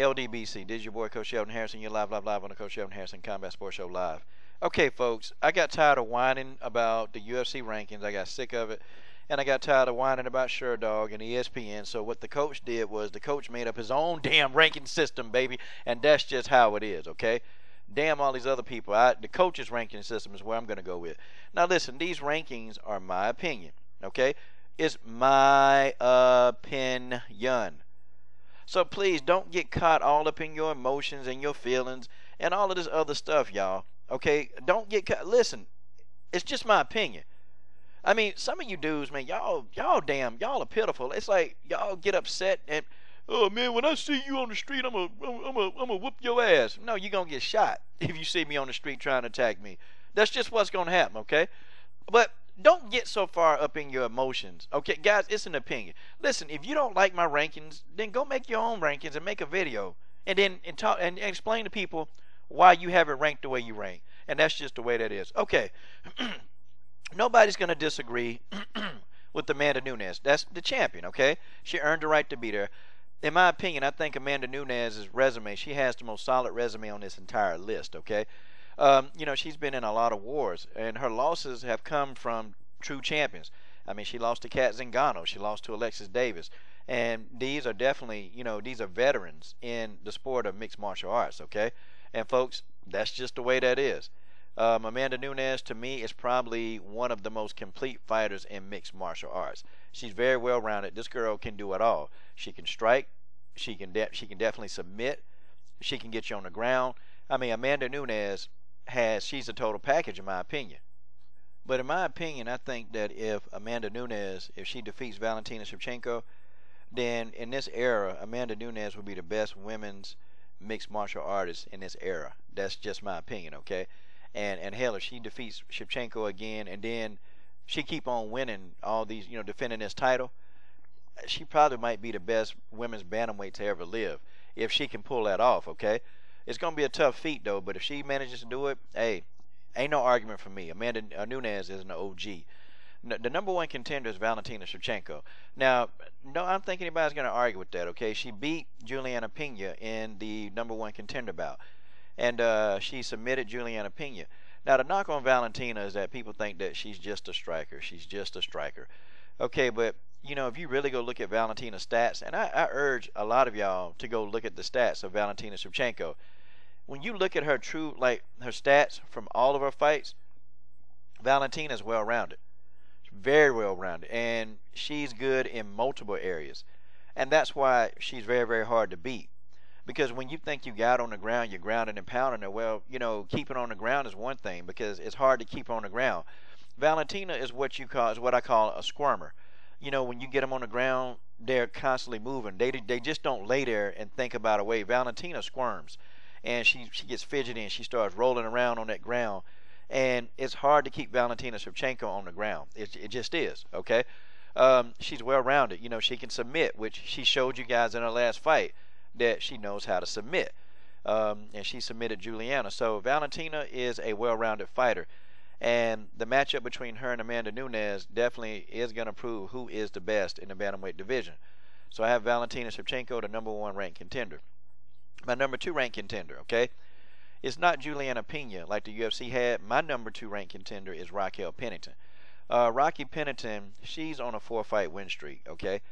LDBC. This is your boy, Coach Sheldon Harrison. You're live on the Coach Sheldon Harrison Combat Sports Show live. Okay, folks, I got tired of whining about the UFC rankings. I got sick of it. And I got tired of whining about Sherdog and ESPN. So what the coach did was the coach made up his own damn ranking system, baby. And that's just how it is, okay? Damn all these other people. The coach's ranking system is where I'm going to go with. Now, listen, these rankings are my opinion, okay? It's my opinion. So please don't get caught all up in your emotions and your feelings and all of this other stuff, y'all. Okay? Don't get caught. Listen, it's just my opinion. I mean, some of you dudes, man, y'all are pitiful. It's like y'all get upset and, oh man, when I see you on the street, I'm gonna whoop your ass. No, you're gonna get shot if you see me on the street trying to attack me. That's just what's gonna happen, okay? But don't get so far up in your emotions. Okay, guys, it's an opinion. Listen, if you don't like my rankings, then go make your own rankings and make a video. And then talk and explain to people why you have it ranked the way you rank. And that's just the way that is. Okay. Nobody's going to disagree with Amanda Nunez. That's the champion, okay? She earned the right to be there. In my opinion, I think Amanda Nunez's resume, she has the most solid resume on this entire list, okay? You know, she's been in a lot of wars, and her losses have come from true champions. I mean, she lost to Kat Zingano. She lost to Alexis Davis. And these are definitely, you know, these are veterans in the sport of mixed martial arts, okay? And, folks, that's just the way that is. Amanda Nunez, to me, is probably one of the most complete fighters in mixed martial arts. She's very well-rounded. This girl can do it all. She can strike. She can definitely submit. She can get you on the ground. I mean, Amanda Nunez she's a total package, in my opinion. But in my opinion, I think that if Amanda Nunez, if she defeats Valentina Shevchenko, then in this era, Amanda Nunez will be the best women's mixed martial artist in this era. That's just my opinion, okay? And hell, if she defeats Shevchenko again, and then she keep on winning all these, you know, defending this title, she probably might be the best women's bantamweight to ever live, if she can pull that off, okay? It's going to be a tough feat, though, but if she manages to do it, hey, ain't no argument for me. Amanda Nunez is an OG. The number one contender is Valentina Shevchenko. Now, no, I don't think anybody's going to argue with that, okay? She beat Juliana Pina in the number one contender bout, and she submitted Juliana Pina. Now, the knock on Valentina is that people think that she's just a striker. She's just a striker. Okay, but, you know, if you really go look at Valentina's stats, and I urge a lot of y'all to go look at the stats of Valentina Shevchenko. When you look at her her stats from all of her fights, Valentina is well-rounded. Very well-rounded. And she's good in multiple areas. And that's why she's very, very hard to beat. Because when you think you got on the ground, you're grounding and pounding her, well, you know, keeping on the ground is one thing because it's hard to keep on the ground. Valentina is what I call a squirmer. You know, when you get them on the ground, they're constantly moving. They just don't lay there and think about a way. Valentina squirms. And she gets fidgety and she starts rolling around on that ground. And it's hard to keep Valentina Shevchenko on the ground. It just is, okay? She's well-rounded. You know, she can submit, which she showed you guys in her last fight that she knows how to submit. And she submitted Juliana. So Valentina is a well-rounded fighter. And the matchup between her and Amanda Nunez definitely is going to prove who is the best in the bantamweight division. So I have Valentina Shevchenko, the number one ranked contender. My number two ranked contender, okay? It's not Juliana Pina like the UFC had. My number two ranked contender is Raquel Pennington. Raquel Pennington, she's on a 4-fight win streak, okay?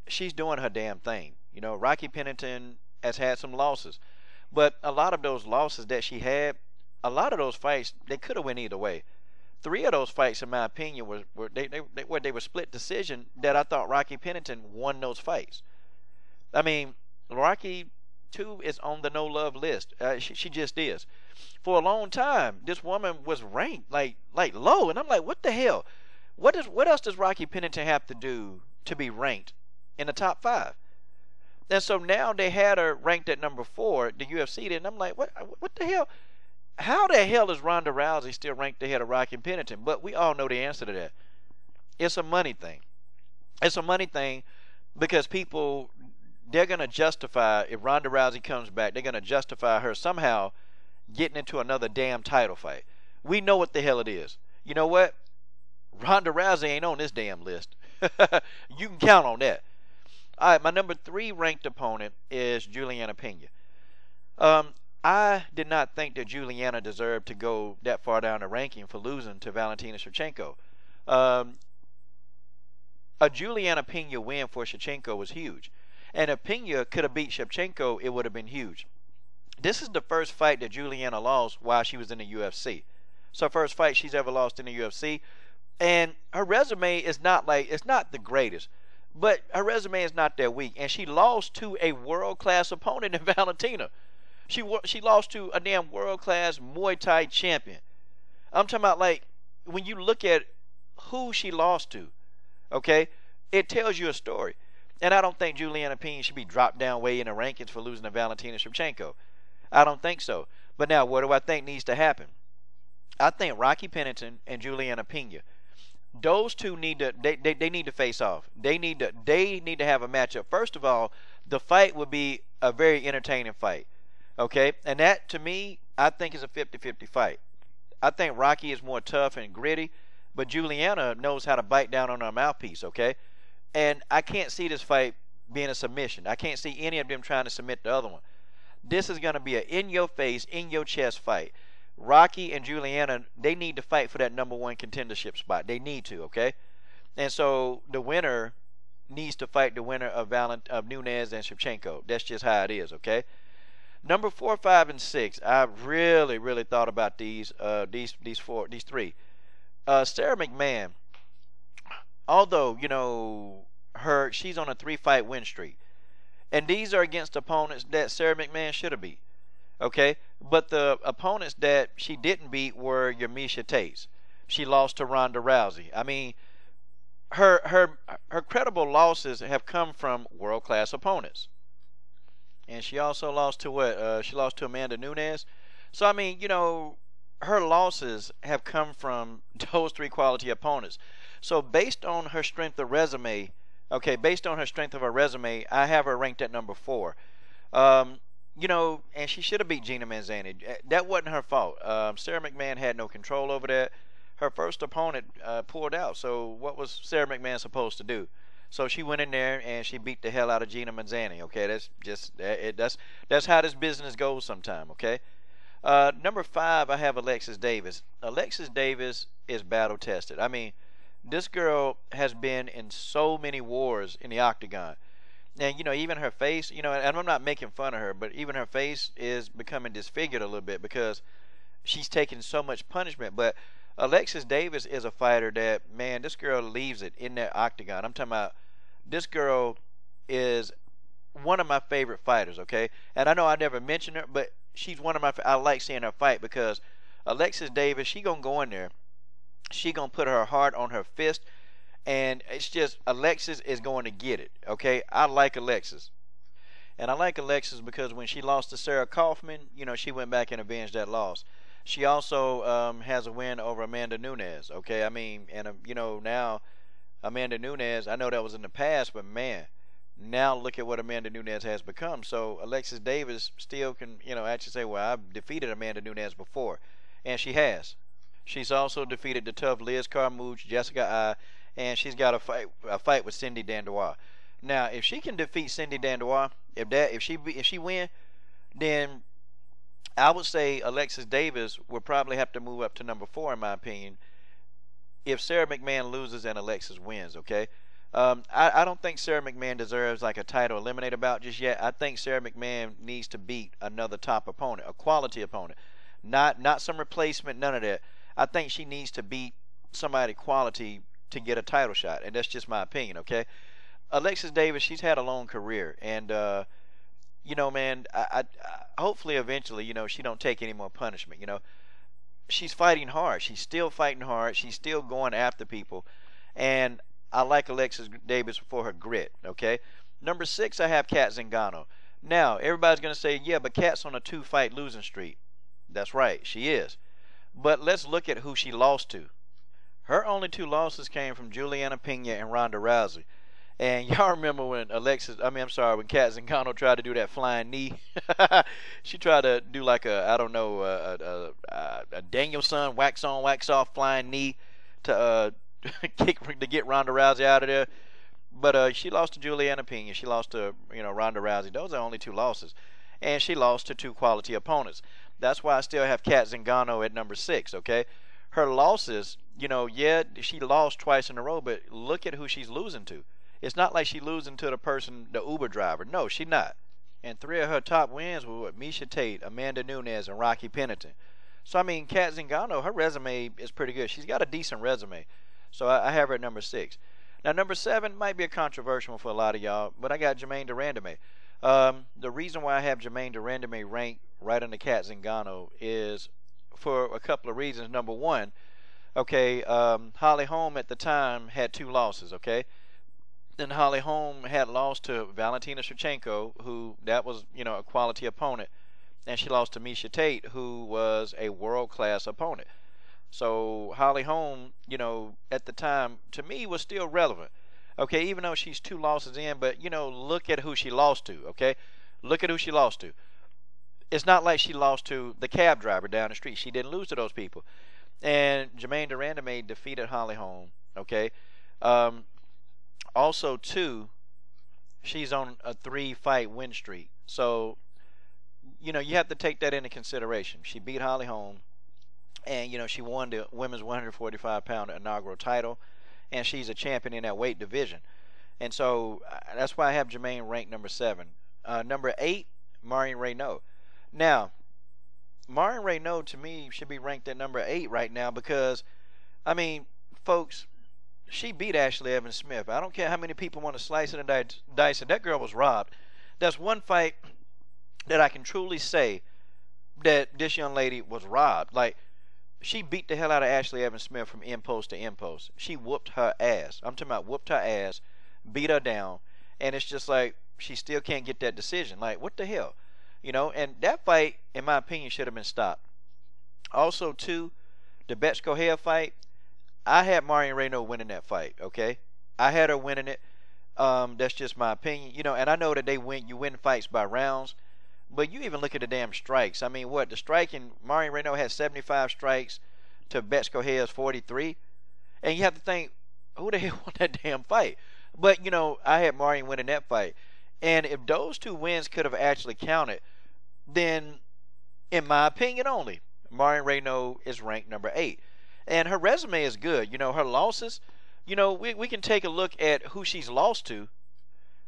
She's doing her damn thing. You know, Raquel Pennington has had some losses. But a lot of those losses that she had, a lot of those fights, they could have went either way. 3 of those fights, in my opinion, they were split decision that I thought Raquel Pennington won those fights. I mean, Raquel, too, is on the no-love list. She just is. For a long time, this woman was ranked like low, and I'm like, what the hell? What else does Raquel Pennington have to do to be ranked in the top 5? And so now they had her ranked at number 4, the UFC did, and I'm like, what the hell? How the hell is Ronda Rousey still ranked ahead of Raquel Pennington? But we all know the answer to that. It's a money thing. It's a money thing because people, they're going to justify, if Ronda Rousey comes back, they're going to justify her somehow getting into another damn title fight. We know what the hell it is. You know what? Ronda Rousey ain't on this damn list. You can count on that. All right, my number 3 ranked opponent is Juliana Pena. I did not think that Juliana deserved to go that far down the ranking for losing to Valentina Shevchenko. Um, a Juliana Pena win for Shevchenko was huge. And if Pena could have beat Shevchenko, it would have been huge. This is the first fight that Juliana lost while she was in the UFC. So first fight she's ever lost in the UFC. And her resume is it's not the greatest. But her resume is not that weak. And she lost to a world-class opponent in Valentina. She lost to a damn world-class Muay Thai champion. I'm talking about, like, when you look at who she lost to, okay, it tells you a story. And I don't think Juliana Pena should be dropped down way in the rankings for losing to Valentina Shevchenko. I don't think so. But now, what do I think needs to happen? I think Raquel Pennington and Juliana Pena, those two need to they need to face off. They need to have a matchup. First of all, the fight would be a very entertaining fight. Okay? And that, to me, I think is a 50-50 fight. I think Rocky is more tough and gritty, but Juliana knows how to bite down on her mouthpiece, okay? And I can't see this fight being a submission. I can't see any of them trying to submit the other one. This is going to be an in-your-face, in-your-chest fight. Rocky and Juliana, they need to fight for that number 1 contendership spot. They need to, okay? And so the winner needs to fight the winner of Nunez and Savchenko. That's just how it is, okay? Number 4, 5, and 6. I really thought about these three. Sara Mcmann, although, you know, she's on a 3-fight win streak. And these are against opponents that Sara Mcmann should have beat. Okay? But the opponents that she didn't beat were your Miesha Tates. She lost to Ronda Rousey. I mean, her credible losses have come from world-class opponents. And she also lost to what? She lost to Amanda Nunez. So, I mean, you know, her losses have come from those 3 quality opponents. So, based on her strength of resume, okay, based on her strength of her resume, I have her ranked at number 4. You know, and she should have beat Gina Manzani. That wasn't her fault. Sara Mcmann had no control over that. Her first opponent pulled out. So, what was Sara Mcmann supposed to do? So she went in there and she beat the hell out of Gina Manzani. Okay, that's just that's how this business goes sometime. Okay. Number 5, I have Alexis Davis. Alexis Davis is battle tested. I mean, this girl has been in so many wars in the octagon, and you know, even her face. You know, and I'm not making fun of her, but even her face is becoming disfigured a little bit because she's taking so much punishment. But Alexis Davis is a fighter that, man, this girl leaves it in that octagon. I'm talking about, this girl is one of my favorite fighters, okay? And I know I never mentioned her, but she's one of my, I like seeing her fight because Alexis Davis, she going to go in there. She going to put her heart on her fist, and it's just, Alexis is going to get it, okay? I like Alexis. And I like Alexis because when she lost to Sarah Kaufman, you know, she went back and avenged that loss. She also has a win over Amanda Nunez, okay? I mean, and, you know, now Amanda Nunez, I know that was in the past, but, man, now look at what Amanda Nunez has become. So Alexis Davis still can, you know, actually say, well, I've defeated Amanda Nunez before. And she has. She's also defeated the tough Liz Carmouche, Jessica Ai, and she's got a fight with Cindy Dandois. Now, if she can defeat Cindy Dandois, if she win, then I would say Alexis Davis would probably have to move up to number 4 in my opinion if Sara Mcmann loses and Alexis wins, okay? I don't think Sara Mcmann deserves like a title eliminator bout just yet. I think Sara Mcmann needs to beat another top opponent, a quality opponent. Not some replacement, none of that. I think she needs to beat somebody quality to get a title shot, and that's just my opinion, okay? Alexis Davis, she's had a long career, and you know, man, I hopefully eventually, you know, she don't take any more punishment, you know. She's fighting hard. She's still fighting hard. She's still going after people, and I like Alexis Davis for her grit, okay? Number 6, I have Cat Zingano. Now, everybody's going to say, yeah, but Cat's on a 2-fight losing streak. That's right, she is. But let's look at who she lost to. Her only 2 losses came from Juliana Pena and Ronda Rousey. And y'all remember when when Cat Zingano tried to do that flying knee? She tried to do like a Danielson wax on, wax off flying knee to get Ronda Rousey out of there. But she lost to Juliana Pina. She lost to, Ronda Rousey. Those are only 2 losses. And she lost to 2 quality opponents. That's why I still have Cat Zingano at number 6, okay? Her losses, yeah, she lost twice in a row, but look at who she's losing to. It's not like she's losing to the Uber driver. No, she's not. And 3 of her top wins were with Miesha Tate, Amanda Nunez, and Raquel Pennington. So, I mean, Cat Zingano, her resume is pretty good. She's got a decent resume. So I have her at number 6. Now, number 7 might be a controversial one for a lot of y'all, but I got Germaine de Randamie. The reason why I have Germaine de Randamie ranked right under Cat Zingano is for a couple of reasons. Number 1, okay, Holly Holm at the time had 2 losses, okay? Then Holly Holm had lost to Valentina Shevchenko, who that was, a quality opponent. And she lost to Miesha Tate, who was a world-class opponent. So Holly Holm, at the time, to me, was still relevant. Okay, even though she's 2 losses in, but, look at who she lost to, okay? Look at who she lost to. It's not like she lost to the cab driver down the street. She didn't lose to those people. And Germaine de Randamie defeated Holly Holm, okay? Also, too, she's on a 3-fight win streak. So, you have to take that into consideration. She beat Holly Holm. And, she won the women's 145-pound inaugural title. And she's a champion in that weight division. And so that's why I have Germaine ranked number 7. Number 8, Marion Renaud. Now, Marion Renaud, to me, should be ranked at number 8 right now because, I mean, folks, she beat Ashley Evans Smith. I don't care how many people want to slice it and dice it. That girl was robbed. That's one fight that I can truly say that this young lady was robbed. Like, she beat the hell out of Ashley Evans Smith from end post to end post. She whooped her ass. I'm talking about whooped her ass, beat her down, and it's just like she still can't get that decision. Like, what the hell? And that fight, in my opinion, should have been stopped. Also, too, the Bethe Correia fight, I had Marion Renaud winning that fight, okay? I had her winning it. That's just my opinion. And I know that you win fights by rounds. But you even look at the damn strikes. I mean, the striking, Marion Renaud had 75 strikes to Bethe Correia's 43. And you have to think, who the hell won that damn fight? But, I had Marion winning that fight. And if those 2 wins could have actually counted, then, in my opinion only, Marion Renaud is ranked number 8. And her resume is good. Her losses, we can take a look at who she's lost to.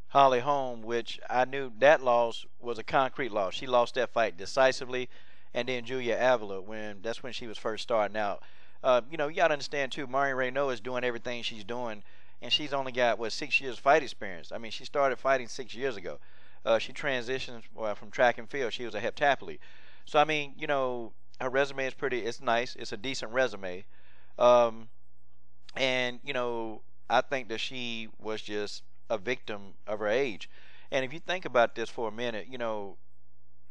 Holly Holm, which I knew that loss was a concrete loss. She lost that fight decisively. And then Julia Avila, that's when she was first starting out. You got to understand, too, Marion Renaud is doing everything she's doing. And she's only got, 6 years fight experience. I mean, she started fighting 6 years ago. She transitioned from track and field. She was a heptathlete. So, I mean, her resume is it's nice. It's a decent resume. And, I think that she was just a victim of her age. And if you think about this for a minute,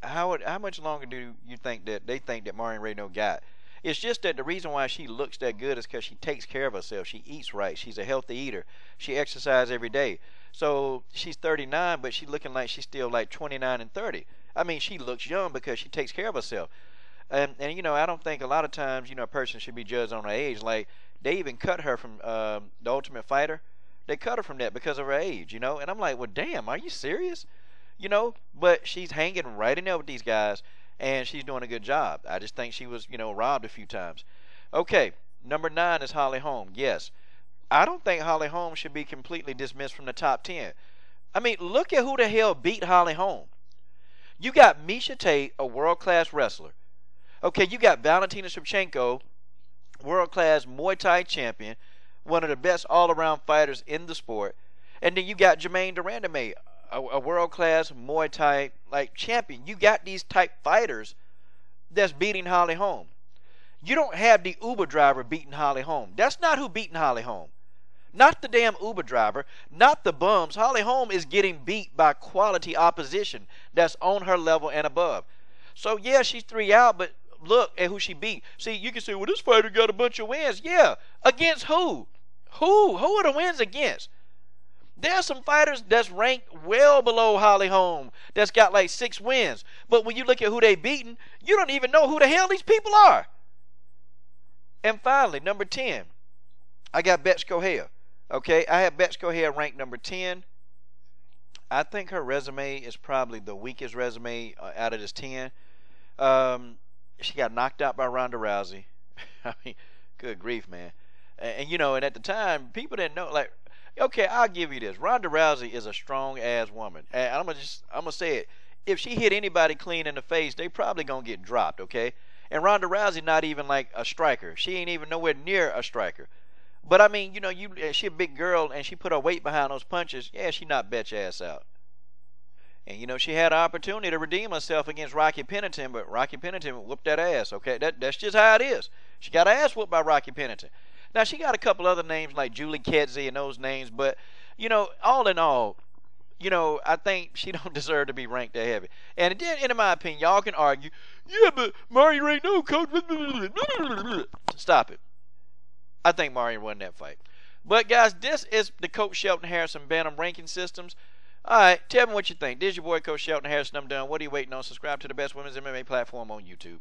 how much longer do you think that they think that Marion Renaud got? It's just that the reason why she looks that good is because she takes care of herself. She eats right. She's a healthy eater. She exercises every day. So she's 39, but she's looking like she's still like 29 and 30. I mean, she looks young because she takes care of herself. And I don't think a lot of times, a person should be judged on her age. Like, they even cut her from The Ultimate Fighter. They cut her from that because of her age, And I'm like, well, damn, are you serious? But she's hanging right in there with these guys, and she's doing a good job. I just think she was, robbed a few times. Okay, number 9 is Holly Holm. Yes, I don't think Holly Holm should be completely dismissed from the top 10. I mean, look at who the hell beat Holly Holm. You got Miesha Tate, a world-class wrestler. Okay, you got Valentina Shevchenko, world-class Muay Thai champion, one of the best all-around fighters in the sport. And then you got Germaine de Randamie, a world-class Muay Thai champion. You got these type fighters that's beating Holly Holm. You don't have the Uber driver beating Holly Holm. That's not who beating Holly Holm. Not the damn Uber driver, not the bums. Holly Holm is getting beat by quality opposition that's on her level and above. So, yeah, she's 3 out, but look at who she beat. See, you can say, well, this fighter got a bunch of wins. Yeah, against who? Who are the wins against? There's some fighters that's ranked well below Holly Holm that's got like 6 wins. But when you look at who they beaten, you don't even know who the hell these people are. And finally, number 10, I got Bethe Correia. Okay, I have Betchko here ranked number 10. I think her resume is probably the weakest resume out of this 10. She got knocked out by Ronda Rousey. I mean, good grief, man. And you know, and at the time, people didn't know. Like, okay, I'll give you this. Ronda Rousey is a strong ass woman, and I'm gonna say it. If she hit anybody clean in the face, they probably gonna get dropped. Okay, and Ronda Rousey not even like a striker. She ain't even nowhere near a striker. But I mean, you know, she a big girl and she put her weight behind those punches. Yeah, she knocked Betch ass out. And you know, she had an opportunity to redeem herself against Raquel Pennington, but Raquel Pennington whooped that ass. Okay, that's just how it is. She got her ass whooped by Raquel Pennington. Now she got a couple other names like Julie Kedzie and those names, but you know, all in all, you know, I think she don't deserve to be ranked that heavy. And then, in my opinion, y'all can argue, yeah, but Mario Reno, coach. Stop it. I think Mario won that fight. But guys, this is the Coach Shelton Harrison Bantam ranking systems. Alright, tell me what you think. This is your boy Coach Shelton Harrison. I'm done. What are you waiting on? Subscribe to the best women's MMA platform on YouTube.